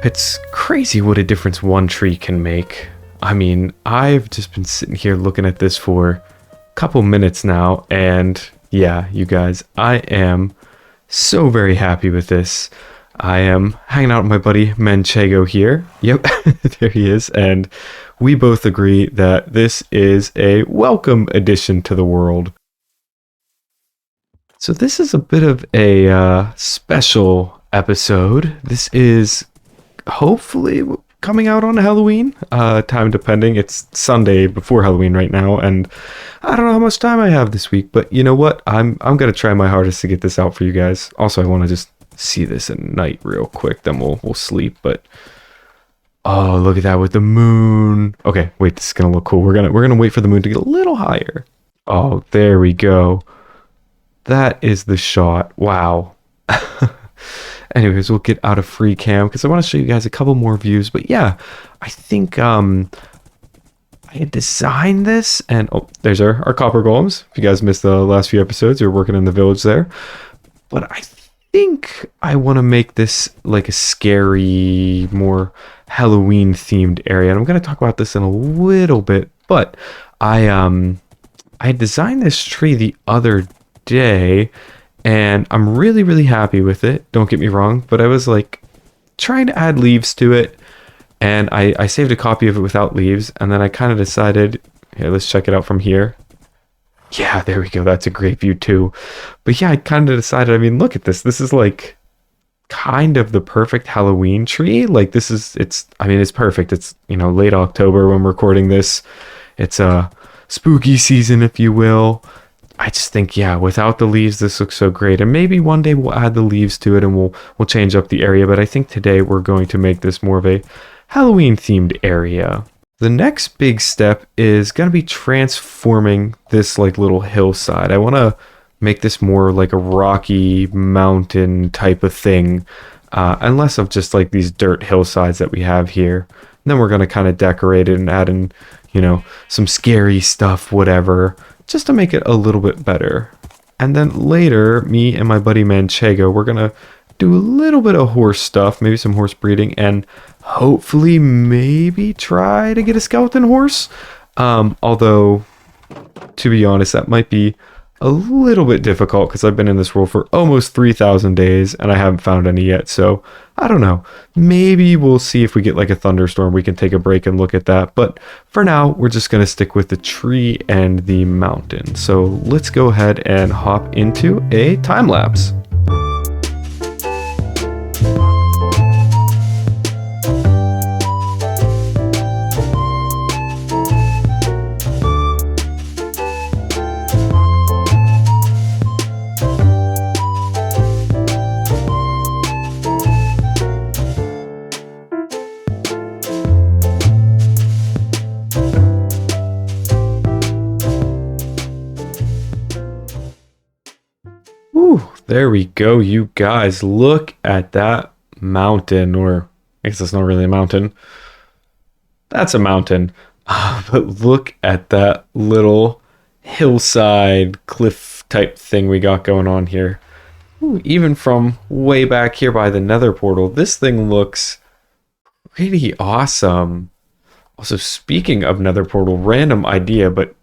It's crazy what a difference one tree can make. I mean, I've just been sitting here looking at this for a couple minutes now, and yeah, you guys, I am so very happy with this. I am hanging out with my buddy Manchego here. Yep, there he is, and we both agree that this is a welcome addition to the world. So this is a bit of a special episode. This is hopefully coming out on Halloween, time depending. It's Sunday before Halloween right now, and I don't know how much time I have this week, but you know what? I'm gonna try my hardest to get this out for you guys. Also, I want to just see this at night real quick, then we'll sleep. But oh, look at that with the moon. Okay, wait, this is gonna look cool. We're gonna wait for the moon to get a little higher. Oh, there we go. That is the shot. Wow. Anyways, we'll get out of free cam because I want to show you guys a couple more views. But yeah, I think I had designed this, and oh, there's our copper golems. If you guys missed the last few episodes, you're working in the village there. But I think I want to make this like a scary, more Halloween themed area. And I'm going to talk about this in a little bit. But I designed this tree the other day, and I'm really happy with it, don't get me wrong, but I was like trying to add leaves to it, and I saved a copy of it without leaves, and then I kind of decided, hey, let's check it out from here. Yeah, there we go, that's a great view too. But yeah, I kind of decided, I mean, look at this is like kind of the perfect Halloween tree. Like it's perfect. It's, you know, late October when we're recording this. It's a spooky season, if you will. I just think, yeah, without the leaves, this looks so great. And maybe one day we'll add the leaves to it and we'll change up the area. But I think today we're going to make this more of a Halloween themed area. The next big step is going to be transforming this like little hillside. I want to make this more like a rocky mountain type of thing, and less of just like these dirt hillsides that we have here. And then we're going to kind of decorate it and add in, you know, some scary stuff, whatever, just to make it a little bit better. And then later, me and my buddy Manchego, we're gonna do a little bit of horse stuff, maybe some horse breeding, and hopefully maybe try to get a skeleton horse. Although, to be honest, that might be a little bit difficult because I've been in this world for almost 3,000 days and I haven't found any yet. So I don't know. Maybe we'll see if we get like a thunderstorm. We can take a break and look at that. But for now, we're just going to stick with the tree and the mountain. So let's go ahead and hop into a time lapse. There we go, you guys. Look at that mountain, or I guess it's not really a mountain. That's a mountain. But look at that little hillside cliff type thing we got going on here. Ooh, even from way back here by the nether portal, this thing looks pretty awesome. Also, speaking of nether portal, random idea, but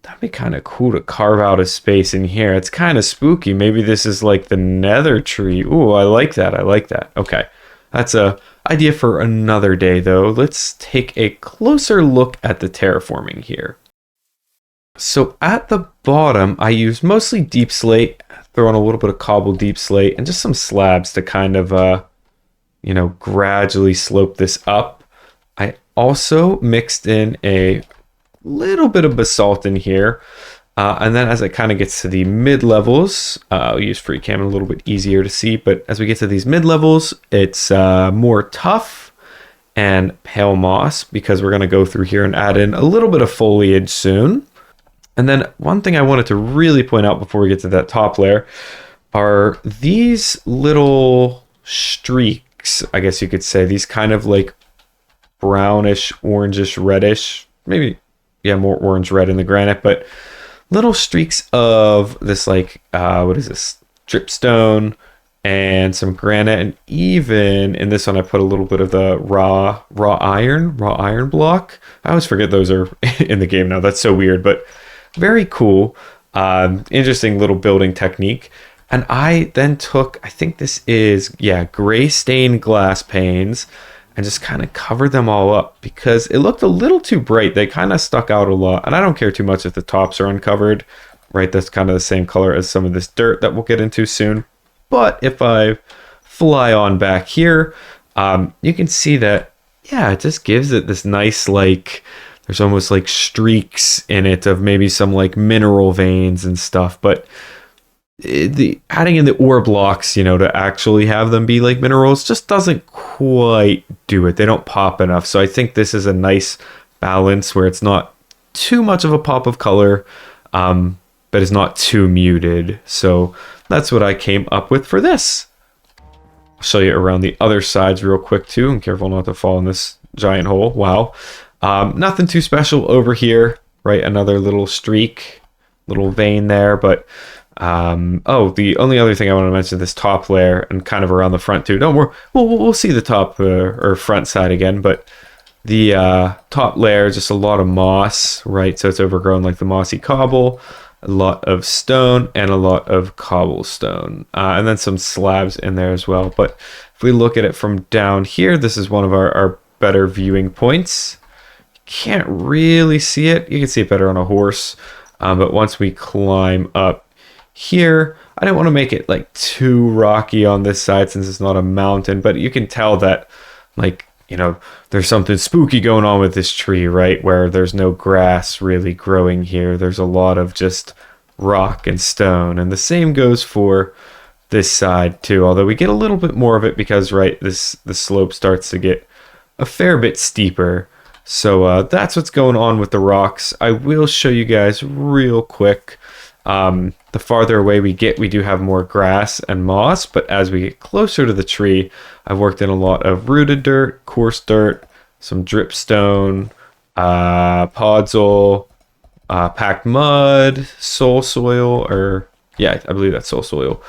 that'd be kind of cool to carve out a space in here. It's kind of spooky. Maybe this is like the nether tree. Ooh, I like that. I like that. Okay. That's a idea for another day, though. Let's take a closer look at the terraforming here. So at the bottom, I use mostly deep slate, throw in a little bit of cobble deep slate, and just some slabs to kind of, you know, gradually slope this up. I also mixed in a little bit of basalt in here, and then as it kind of gets to the mid levels, I'll use free cam a little bit easier to see, but as we get to these mid levels, it's more tough and pale moss, because we're going to go through here and add in a little bit of foliage soon. And then one thing I wanted to really point out before we get to that top layer are these little streaks, I guess you could say, these kind of like brownish, orangish, reddish, maybe, yeah, more orange red in the granite, but little streaks of this like, what is this? Dripstone and some granite, and even in this one I put a little bit of the raw iron block. I always forget those are in the game now. That's so weird, but very cool. Interesting little building technique. And I then took, I think this is, yeah, gray stained glass panes, and just kind of covered them all up because it looked a little too bright. They kind of stuck out a lot, and I don't care too much if the tops are uncovered, right? That's kind of the same color as some of this dirt that we'll get into soon. But if I fly on back here, you can see that, yeah, it just gives it this nice, like, there's almost like streaks in it of maybe some like mineral veins and stuff. But the adding in the ore blocks, you know, to actually have them be like minerals just doesn't quite do it. They don't pop enough. So I think this is a nice balance where it's not too much of a pop of color, but it's not too muted. So that's what I came up with for this. I'll show you around the other sides real quick too. And careful not to fall in this giant hole. Wow. Nothing too special over here, right? Another little streak, little vein there, but oh, the only other thing I want to mention, this top layer and kind of around the front too. No, we'll see the top or front side again, but the top layer is just a lot of moss, right? So it's overgrown like the mossy cobble, a lot of stone and a lot of cobblestone, and then some slabs in there as well. But if we look at it from down here, this is one of our better viewing points. Can't really see it. You can see it better on a horse, but once we climb up here, I don't want to make it like too rocky on this side since it's not a mountain, but you can tell that, like, you know, there's something spooky going on with this tree, right? Where there's no grass really growing here. There's a lot of just rock and stone, and the same goes for this side too, although we get a little bit more of it because, right, the slope starts to get a fair bit steeper. So that's what's going on with the rocks. I will show you guys real quick. The farther away we get, we do have more grass and moss, but as we get closer to the tree, I've worked in a lot of rooted dirt, coarse dirt, some dripstone, podzol, packed mud, soul soil, or yeah, I believe that's soul soil.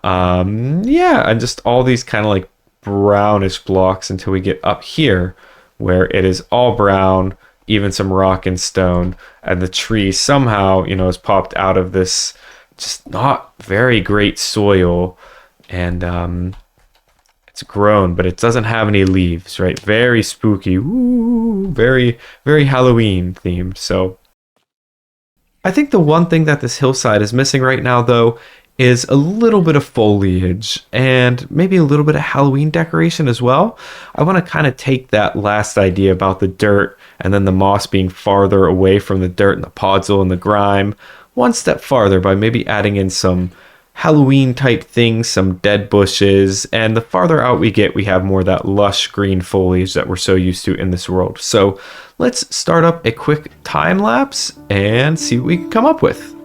Yeah, and just all these kind of like brownish blocks until we get up here where it is all brown, even some rock and stone, and the tree somehow, you know, is popped out of this just not very great soil, and it's grown, but it doesn't have any leaves, right? Very spooky. Ooh, very, very Halloween themed. So I think the one thing that this hillside is missing right now, though, is a little bit of foliage and maybe a little bit of Halloween decoration as well. I want to kind of take that last idea about the dirt and then the moss being farther away from the dirt and the podzol and the grime one step farther by maybe adding in some Halloween type things, some dead bushes, and the farther out we get, we have more of that lush green foliage that we're so used to in this world. So let's start up a quick time lapse and see what we can come up with.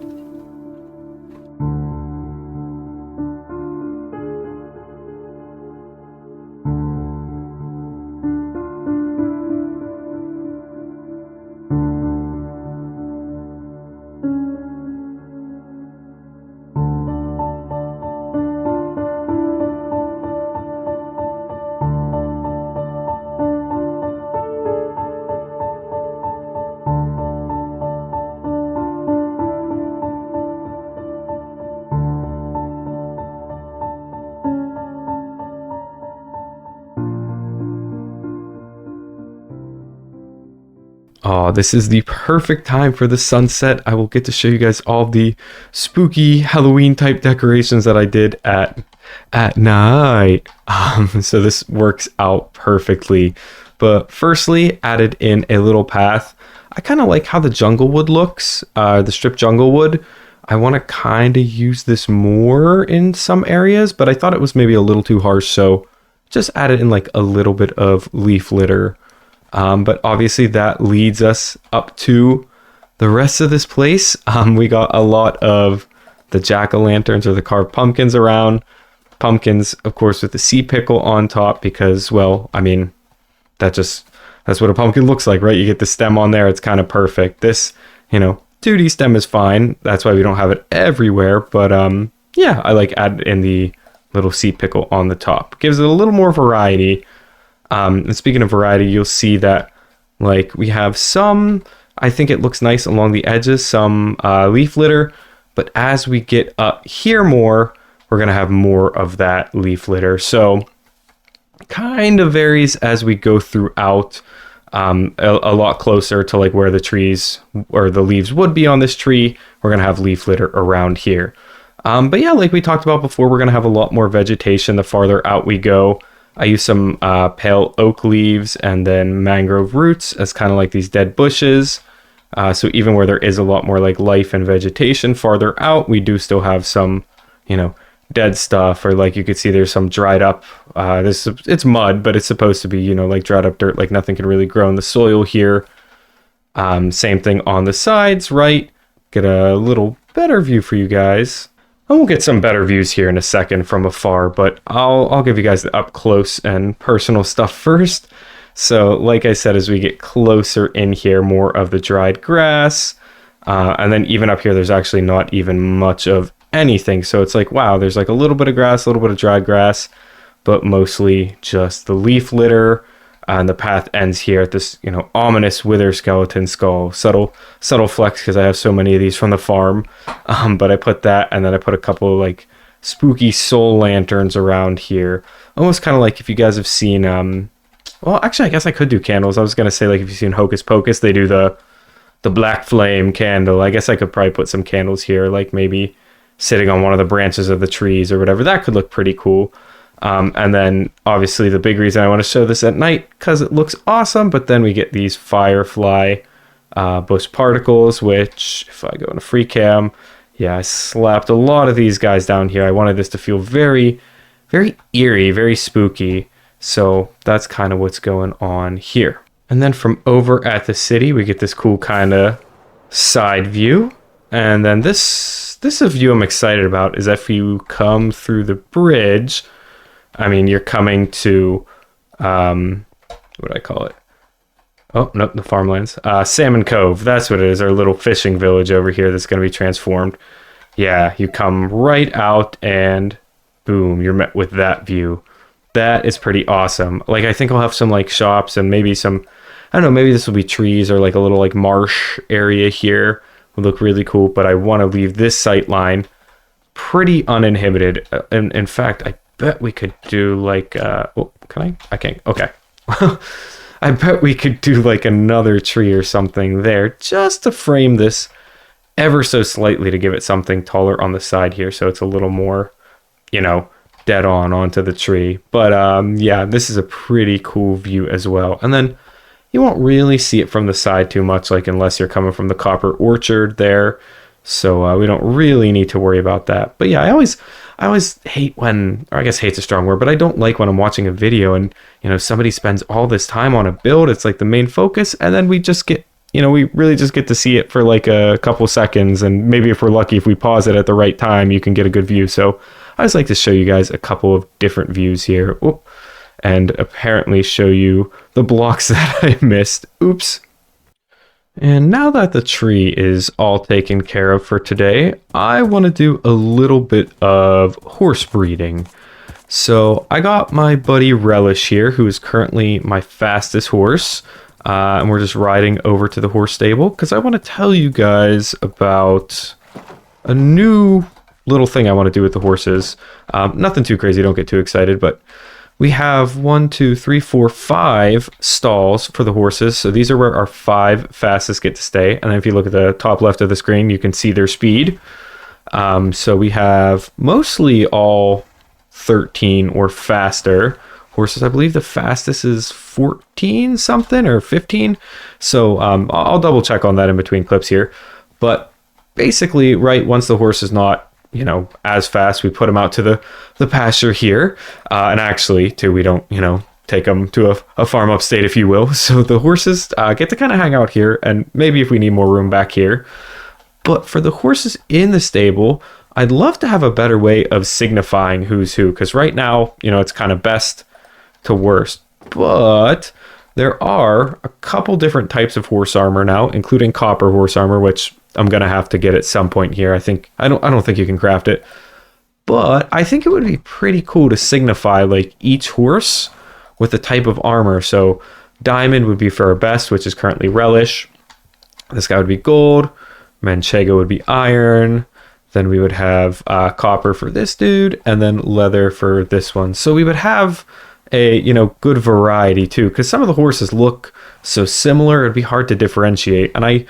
Oh, this is the perfect time for the sunset. I will get to show you guys all the spooky Halloween type decorations that I did at night. So this works out perfectly. But firstly, added in a little path. I kind of like how the jungle wood looks, the strip jungle wood. I want to kind of use this more in some areas, but I thought it was maybe a little too harsh, so just added in like a little bit of leaf litter. But obviously that leads us up to the rest of this place. We got a lot of the jack-o'-lanterns or the carved pumpkins around. Pumpkins, of course, with the sea pickle on top because, well, I mean, that's what a pumpkin looks like, right? You get the stem on there. It's kind of perfect. This, you know, 2D stem is fine. That's why we don't have it everywhere. But yeah, I like add in the little sea pickle on the top. Gives it a little more variety. And speaking of variety, you'll see that like we have some, I think it looks nice along the edges, some leaf litter. But as we get up here more, we're going to have more of that leaf litter. So kind of varies as we go throughout. A lot closer to like where the trees or the leaves would be on this tree, we're going to have leaf litter around here. But yeah, like we talked about before, we're going to have a lot more vegetation the farther out we go. I use some pale oak leaves and then mangrove roots as kind of like these dead bushes. So even where there is a lot more like life and vegetation farther out, we do still have some, dead stuff, or like you could see there's some dried up, it's mud, but it's supposed to be, like dried up dirt, like nothing can really grow in the soil here. Same thing on the sides, right? Get a little better view for you guys. I will get some better views here in a second from afar, but I'll give you guys the up close and personal stuff first. So like I said, as we get closer in here, more of the dried grass, and then even up here, there's actually not even much of anything. So it's like, wow, there's like a little bit of grass, a little bit of dried grass, but mostly just the leaf litter. And the path ends here at this, ominous wither skeleton skull. Subtle flex because I have so many of these from the farm. But I put that, and then I put a couple of like spooky soul lanterns around here. Almost kind of like if you guys have seen, well, actually, I guess I could do candles. I was gonna say like if you've seen Hocus Pocus, they do the black flame candle. I guess I could probably put some candles here, like maybe sitting on one of the branches of the trees or whatever. That could look pretty cool. And then obviously the big reason I want to show this at night, because it looks awesome, but then we get these firefly bush particles, which if I go into free cam, yeah, I slapped a lot of these guys down here. I wanted this to feel very, very eerie, very spooky. So that's kind of what's going on here. And then from over at the city, we get this cool kind of side view. And then this is a view I'm excited about, is if you come through the bridge, I mean, you're coming to, what do I call it? Oh, no, the farmlands. Salmon Cove, that's what it is, our little fishing village over here that's going to be transformed. Yeah, you come right out and boom, you're met with that view. That is pretty awesome. Like, I think I'll have some like shops and maybe some, I don't know, maybe this will be trees or like a little like marsh area here. Would look really cool, but I want to leave this sight line pretty uninhibited. And in fact, I bet we could do like, oh, can I? I can't. Okay. I bet we could do like another tree or something there just to frame this ever so slightly to give it something taller on the side here. So it's a little more, dead on onto the tree. But yeah, this is a pretty cool view as well. And then you won't really see it from the side too much, like unless you're coming from the copper orchard there. So we don't really need to worry about that. But yeah, I always hate when, or I guess hate's a strong word, but I don't like when I'm watching a video and, somebody spends all this time on a build. It's like the main focus. And then we just get, we really just get to see it for like a couple seconds. And maybe if we're lucky, if we pause it at the right time, you can get a good view. So I just like to show you guys a couple of different views here. Oop. And apparently show you the blocks that I missed. Oops. And now that the tree is all taken care of for today, I want to do a little bit of horse breeding. So I got my buddy Relish here, who is currently my fastest horse. And we're just riding over to the horse stable because I want to tell you guys about a new little thing I want to do with the horses. Nothing too crazy, don't get too excited, but we have 1, 2, 3, 4, 5 stalls for the horses. So these are where our 5 fastest get to stay. And then if you look at the top left of the screen, you can see their speed. So we have mostly all 13 or faster horses. I believe the fastest is 14 something or 15. So I'll double check on that in between clips here. But basically, right, once the horse is not as fast, we put them out to the pasture here. And actually, too, we don't, take them to a farm upstate, if you will. So the horses get to kind of hang out here, and maybe if we need more room back here. But for the horses in the stable, I'd love to have a better way of signifying who's who, because right now, it's kind of best to worst. But there are a couple different types of horse armor now, including copper horse armor, which I'm gonna have to get at some point here. I don't think you can craft it. But I think it would be pretty cool to signify like each horse with a type of armor. So diamond would be for our best, which is currently relish. This guy would be gold. Manchego would be iron. Then we would have copper for this dude, and then leather for this one. So we would have a good variety too, because some of the horses look so similar, it'd be hard to differentiate. And I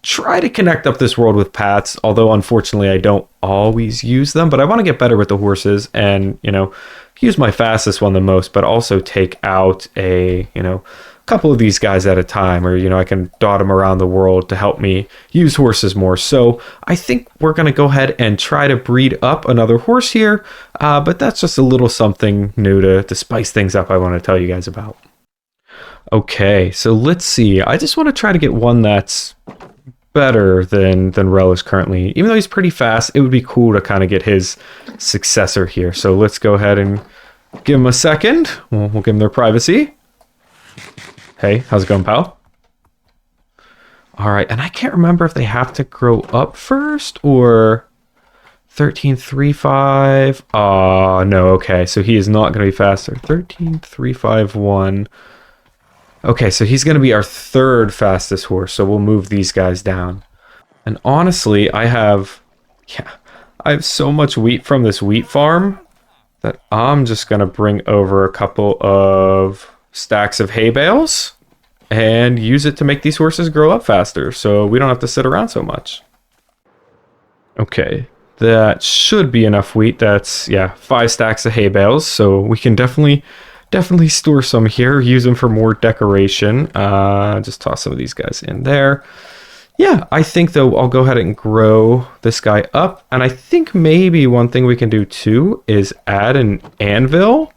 try to connect up this world with paths, although unfortunately I don't always use them. But I want to get better with the horses, and use my fastest one the most, but also take out a couple of these guys at a time, or I can dot them around the world to help me use horses more. So I think we're going to go ahead and try to breed up another horse here, but that's just a little something new to spice things up I want to tell you guys about. Okay, so let's see. I just want to try to get one that's better than Relish currently. Even though he's pretty fast, it would be cool to kind of get his successor here. So let's go ahead and give him a second. We'll give him their privacy. Hey, how's it going, pal? All right, and I can't remember if they have to grow up first or 13.3.5. Oh, no, okay, so he is not going to be faster. 13.3.5.1. Okay, so he's going to be our third fastest horse, so we'll move these guys down. And honestly, I have so much wheat from this wheat farm that I'm just going to bring over a couple of stacks of hay bales and use it to make these horses grow up faster, so we don't have to sit around so much. Okay, that should be enough wheat. That's 5 stacks of hay bales, so we can definitely store some here, use them for more decoration. Just toss some of these guys in there. Yeah, I think though I'll go ahead and grow this guy up, and I think maybe one thing we can do too is add an anvil.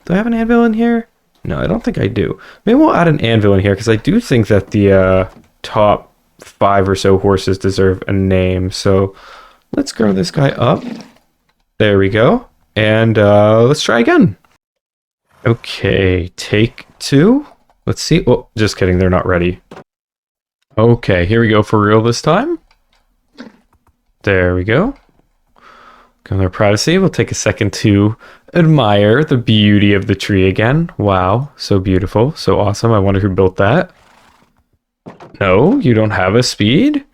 Do I have an anvil in here? No, I don't think I do. Maybe we'll add an anvil in here, because I do think that the top 5 or so horses deserve a name. So let's grow this guy up. There we go. And let's try again. Okay, take 2. Let's see. Oh, just kidding. They're not ready. Okay, here we go for real this time. There we go. Go in their privacy. We'll take a second to admire the beauty of the tree again. Wow, so beautiful, so awesome. I wonder who built that. No, you don't have a speed?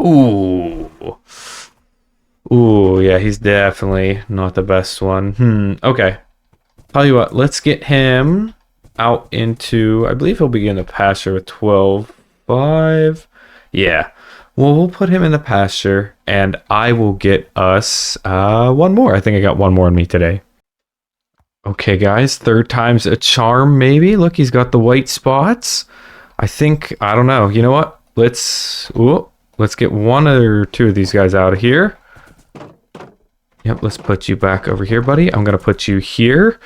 Ooh. Ooh, yeah, he's definitely not the best one. Okay. Tell you what, let's get him out into, I believe he'll be in the pasture with 12.5. Yeah. Well, we'll put him in the pasture, and I will get us one more. I think I got one more in me today. Okay, guys, 3rd time's a charm, maybe. Look, he's got the white spots. I think, I don't know. You know what? Let's get 1 or 2 of these guys out of here. Yep, let's put you back over here, buddy. I'm going to put you here.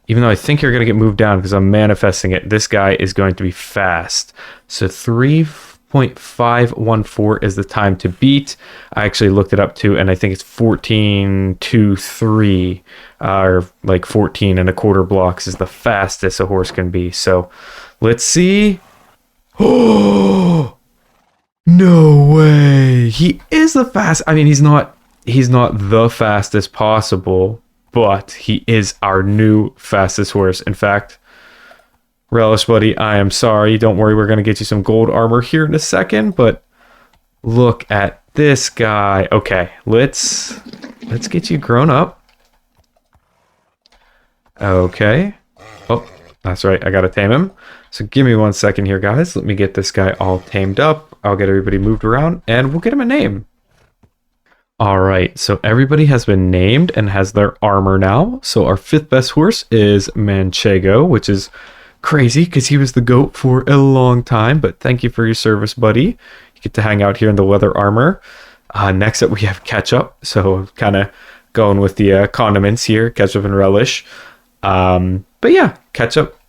Even though I think you're going to get moved down because I'm manifesting it. This guy is going to be fast. So 3.514 is the time to beat. I actually looked it up too, and I think it's 14.23, or like 14.25 blocks is the fastest a horse can be. So let's see. Oh, no way. He is the fast. I mean, he's not the fastest possible, but he is our new fastest horse. In fact, Relish, buddy, I am sorry. Don't worry, we're going to get you some gold armor here in a second, but look at this guy. Okay, let's get you grown up. Okay. Oh, that's right. I got to tame him. So give me 1 second here, guys. Let me get this guy all tamed up. I'll get everybody moved around, and we'll get him a name. All right, so everybody has been named and has their armor now. So our 5th best horse is Manchego, which is crazy because he was the GOAT for a long time, but thank you for your service, buddy. You get to hang out here in the leather armor. Next up, we have Ketchup. So kind of going with the condiments here, Ketchup and Relish. But yeah, Ketchup,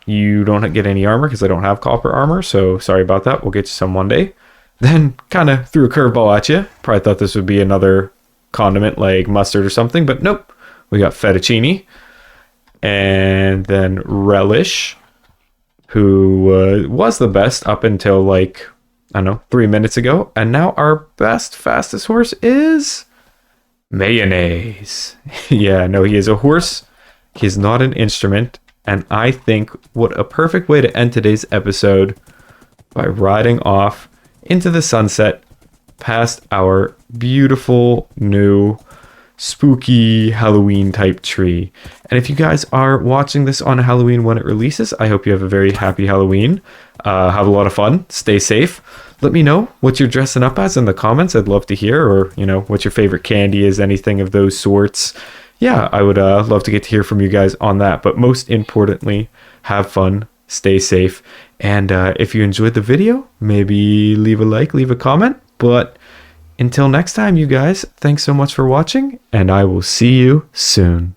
you don't get any armor because I don't have copper armor, so sorry about that. We'll get you some one day. Then kind of threw a curveball at you. Probably thought this would be another condiment like mustard or something, but nope. We got fettuccine. And then Relish, who was the best up until like, I don't know, 3 minutes ago. And now our fastest horse is Mayonnaise. Yeah, no, he is a horse. He is not an instrument. And I think what a perfect way to end today's episode by riding off into the sunset past our beautiful new spooky Halloween type tree. And if you guys are watching this on Halloween when it releases, I hope you have a very happy Halloween. Have a lot of fun. Stay safe. Let me know what you're dressing up as in the comments. I'd love to hear, or what your favorite candy is, anything of those sorts. Yeah, I would love to get to hear from you guys on that. But most importantly, have fun, stay safe, and if you enjoyed the video, maybe leave a like, leave a comment. But until next time, you guys, thanks so much for watching, and I will see you soon.